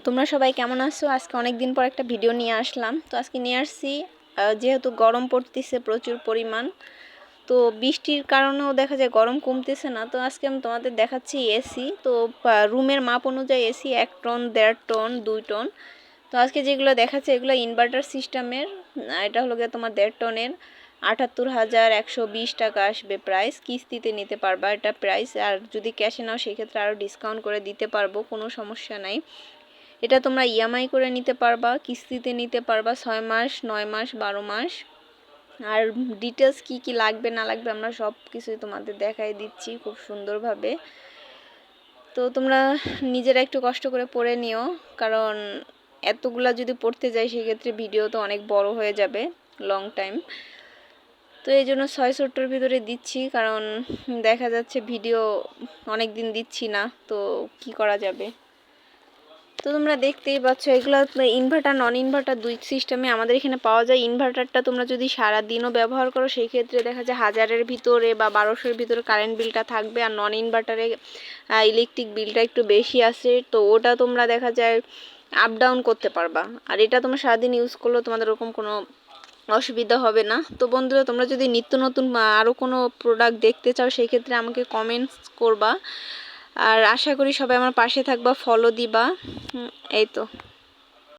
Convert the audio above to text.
তোমরা সবাই কেমন আছো? আজকে অনেক দিন পর একটা ভিডিও নিয়ে আসলাম। তো আজকে নিয়ে আসছি যেহেতু গরম পড়তেছে প্রচুর পরিমাণ, তো বৃষ্টির কারণেও দেখা যায় গরম কমতেছে না। তো আজকে আমি তোমাদের দেখাচ্ছি এসি। তো রুমের মাপ অনুযায়ী এসি 1 টন, 1.5 টন, 2 টন। তো আজকে যেগুলো দেখাচ্ছে এগুলো ইনভার্টার সিস্টেমের। এটা হলো গিয়ে তোমার 1.5 টনের 78,120 টাকা আসবে প্রাইস। কিস্তিতে নিতে পারবা এটা প্রাইস, আর যদি ক্যাশে নাও সেক্ষেত্রে আরও ডিসকাউন্ট করে দিতে পারবো, কোনো সমস্যা নাই। এটা তোমরা ইএমআই করে নিতে পারবা, কিস্তিতে নিতে পারবা, 6 মাস, 9 মাস, 12 মাস। আর ডিটেলস কি কি লাগবে না লাগবে আমরা সব কিছুই তোমাদের দেখাই দিচ্ছি খুব সুন্দরভাবে। তো তোমরা নিজেরা একটু কষ্ট করে পড়ে নিও, কারণ এতগুলা যদি পড়তে যাই সেক্ষেত্রে ভিডিও তো অনেক বড় হয়ে যাবে, লং টাইম। তো এই জন্য 670-র ভিতরে দিচ্ছি, কারণ দেখা যাচ্ছে ভিডিও অনেক দিন দিচ্ছি না, তো কি করা যাবে। তো তোমরা দেখতেই পাচ্ছ এগুলো ইনভার্টার, নন ইনভার্টার দুই সিস্টেমে আমাদের এখানে পাওয়া যায়। ইনভার্টারটা তোমরা যদি সারা দিনও ব্যবহার করো সেই ক্ষেত্রে দেখা যায় 1000-এর ভিতরে বা 1200-এর ভিতরে কারেন্ট বিলটা থাকবে। আর নন ইনভার্টারে ইলেকট্রিক বিলটা একটু বেশি আসে, তো ওটা তোমরা দেখা যায় আপ ডাউন করতে পারবা। আর এটা তোমরা সারাদিন ইউজ করলেও তোমাদের ওরকম কোনো অসুবিধা হবে না। তো বন্ধুরা, তোমরা যদি নিত্য নতুন আরও কোনো প্রোডাক্ট দেখতে চাও সেই ক্ষেত্রে আমাকে কমেন্টস করবা। আর আশা করি সবাই আমার পাশে থাকবা, ফলো দিবা। এই তো।